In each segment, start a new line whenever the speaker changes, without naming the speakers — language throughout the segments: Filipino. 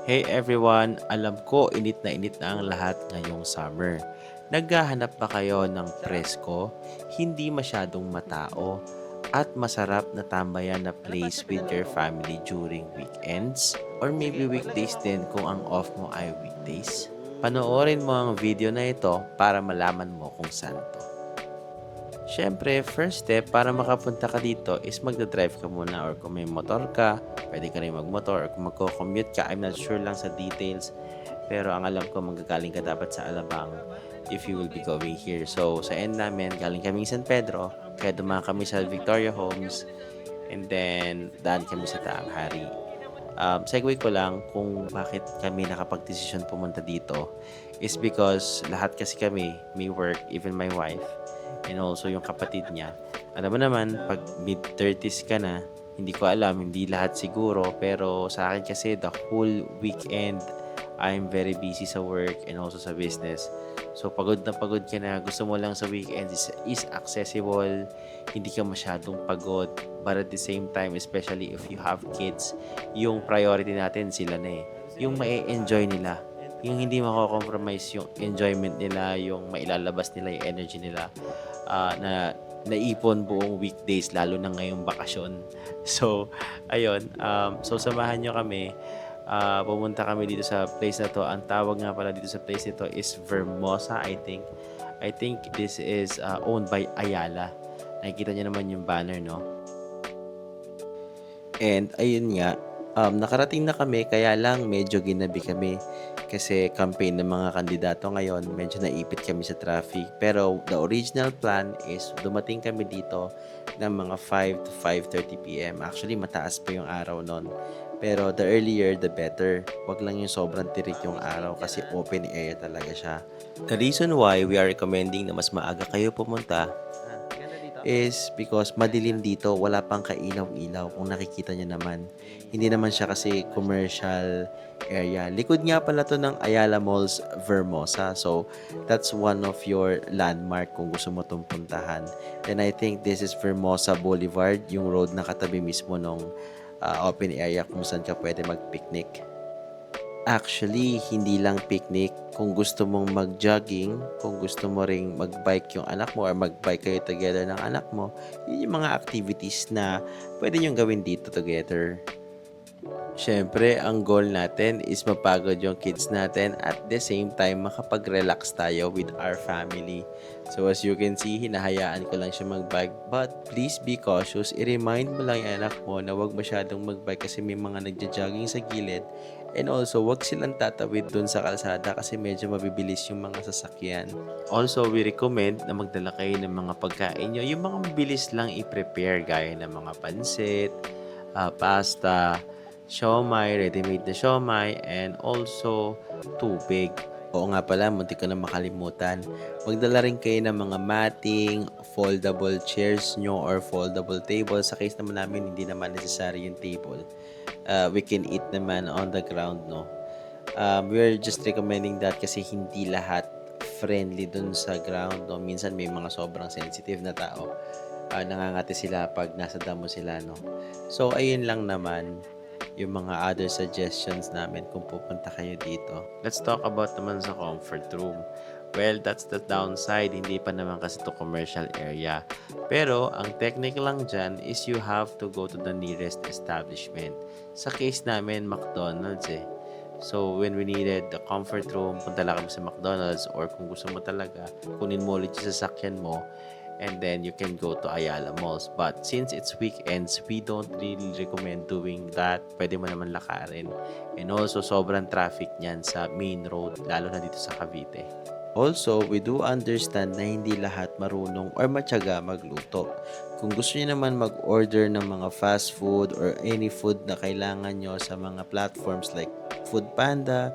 Hey everyone! Alam ko init na ang lahat ngayong summer. Naghahanap ba kayo ng presko, hindi masyadong matao, at masarap na tambayan na place with your family during weekends? Or maybe weekdays din kung ang off mo ay weekdays? Panoorin mo ang video na ito para malaman mo kung saan to. Siyempre, first step para makapunta ka dito is magdadrive ka muna or kung may motor ka, pwede ka rin magmotor or kung magko-commute ka, I'm not sure lang sa details. Pero ang alam ko, magagaling ka dapat sa Alabang if you will be going here. So, sa end namin, galing kaming San Pedro, kaya dumaan kami sa Victoria Homes, and then daan kami sa Taang Hari. Segue ko lang kung bakit kami nakapag-desisyon pumunta dito is because lahat kasi kami may work, even my wife, and also yung kapatid niya. Alam mo naman, pag mid-30s ka na, hindi ko alam, hindi lahat siguro, pero sa akin kasi the whole weekend, I'm very busy sa work and also sa business. So, pagod na pagod ka na, gusto mo lang sa weekend is accessible, hindi ka masyadong pagod, but at the same time, especially if you have kids, yung priority natin sila na eh. Yung ma-enjoy nila, yung hindi mako-compromise yung enjoyment nila, yung mailalabas nila yung energy nila na naipon buong weekdays lalo na ngayong bakasyon. So, ayun, so samahan nyo kami. Pumunta kami dito sa place na to. Ang tawag nga pala dito sa place nito is Vermosa, I think. I think this is owned by Ayala. Nakikita niyo naman yung banner, no? And ayun nga, nakarating na kami kaya lang medyo ginabi kami kasi campaign ng mga kandidato ngayon, medyo naipit kami sa traffic. Pero the original plan is dumating kami dito ng mga 5 to 5:30 p.m. Actually, mataas pa yung araw nun. Pero the earlier, the better. Wag lang yung sobrang tirik yung araw kasi open area talaga siya. The reason why we are recommending na mas maaga kayo pumunta is because madilim dito, wala pang kainaw-ilaw kung nakikita niyo naman. Hindi naman siya kasi commercial area. Likod nga pala to ng Ayala Malls Vermosa. So, that's one of your landmark kung gusto mo itong puntahan. And I think this is Vermosa Boulevard, yung road na katabi mismo ng open area kung saan ka pwede mag-picnic. Actually, hindi lang picnic. Kung gusto mong mag-jogging, kung gusto mo ring mag-bike yung anak mo or mag-bike kayo together ng anak mo, yun yung mga activities na pwede nyo gawin dito together. Siyempre, ang goal natin is mapagod yung kids natin at the same time makapag-relax tayo with our family. So as you can see, hinahayaan ko lang siya mag-bike. But please be cautious. I-remind mo lang yung anak mo na huwag masyadong mag-bike kasi may mga nagja-jogging sa gilid. And also, huwag silang tatawid dun sa kalsada kasi medyo mabibilis yung mga sasakyan. Also, we recommend na magdala kayo ng mga pagkain nyo. Yung mga mabilis lang i-prepare gaya ng mga pansit, pasta, siomai, ready-made na siomai, and also tubig. Oo nga pala, muntik ko na makalimutan. Magdala rin kayo ng mga matting, foldable chairs nyo, or foldable table. Sa case naman namin, hindi naman necessary yung table. We can eat naman on the ground, no? We're just recommending that kasi hindi lahat friendly dun sa ground, no? Minsan may mga sobrang sensitive na tao. Nangangati sila pag nasa damo sila, no? So, ayun lang naman yung mga other suggestions namin kung pupunta kayo dito. Let's talk about naman sa comfort room. Well, that's the downside. Hindi pa naman kasi to commercial area. Pero, ang technique lang dyan is you have to go to the nearest establishment. Sa case namin, McDonald's eh. So, when we needed the comfort room, punta lang kami sa McDonald's or kung gusto mo talaga, kunin mo ulit yung sasakyan mo and then you can go to Ayala Malls. But since it's weekends, we don't really recommend doing that. Pwede mo naman lakarin. And also, sobrang traffic niyan sa main road, lalo na dito sa Cavite. Also, we do understand na hindi lahat marunong or matyaga magluto. Kung gusto niyo naman mag-order ng mga fast food or any food na kailangan nyo sa mga platforms like Foodpanda,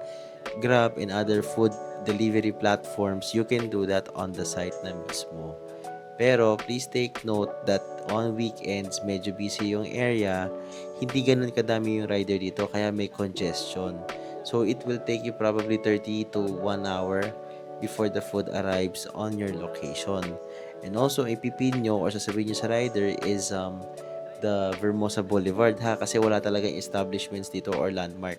Grab, and other food delivery platforms, you can do that on the site na mismo. Pero please take note that on weekends, medyo busy yung area. Hindi ganun kadami yung rider dito kaya may congestion. So it will take you probably 30 to 1 hour before the food arrives on your location. And also, ipipin nyo or sasabihin nyo sa rider is the Vermosa Boulevard ha, kasi wala talagang establishments dito or landmark.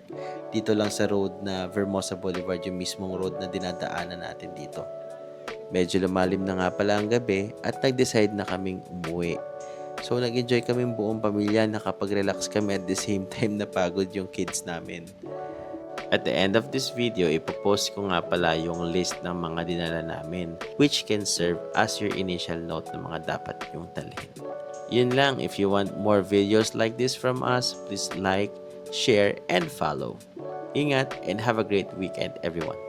Dito lang sa road na Vermosa Boulevard, yung mismong road na dinadaanan natin dito. Medyo lumalim na nga pala ang gabi at nag-decide na kaming umuwi. So nag-enjoy kaming buong pamilya, nakapag-relax kami at the same time napagod yung kids namin. At the end of this video, ipopost ko nga pala yung list ng mga dinala namin, which can serve as your initial note ng mga dapat yung dalhin. Yun lang, if you want more videos like this from us, please like, share, and follow. Ingat and have a great weekend everyone.